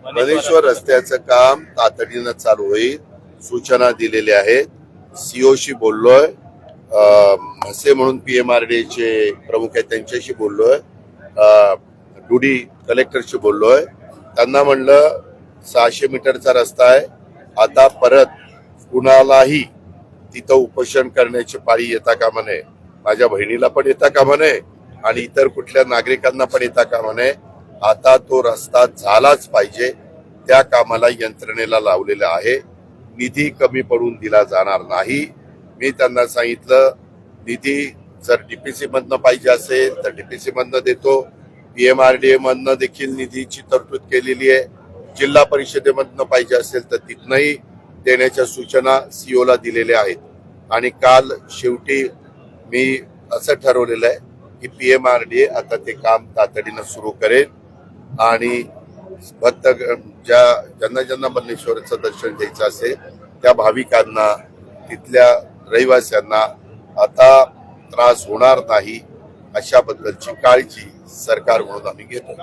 मनेश्वर रस्त्याचं काम तातडीनं चालू होईल, सूचना दिलेल्या आहेत. सीओशी बोललोय, म्हसे म्हणून PMRD चे प्रमुख आहेत त्यांच्याशी बोललोय, डुडी कलेक्टरशी बोललोय. त्यांना म्हणलं 600 मीटरचा रस्ता आहे, आता परत कुणालाही तिथं उपोषण करण्याची पाळी येता कामा नये. माझ्या बहिणीला पण येता कामा नये आणि इतर कुठल्या नागरिकांना पण येता कामा नये. आता तो रस्ता झालाच पाहिजे. त्या कामाला यंत्रणेला लावलेलं आहे. निधी कमी पडून दिला जाणार नाही. मी त्यांना सांगितलं, निधी जर DPC मधनं पाहिजे असेल तर DPC मधनं देतो. PMRDA मधनं देखील निधीची तरतूद केलेली आहे. जिल्हा परिषदेमधनं पाहिजे असेल तर तिथनंही देण्याच्या सूचना CO ला दिलेल्या आहेत. आणि काल शेवटी मी असं ठरवलेलं आहे की PMRDA आता ते काम तातडीनं सुरू करेल आणि भक्त ज्यांना मल्लेश्वरचं दर्शन घ्यायचं असेल त्या भाविकांना, तिथल्या रहिवाशांना आता त्रास होणार नाही अशा बद्दलची काळजी सरकार म्हणून आम्ही घेतो.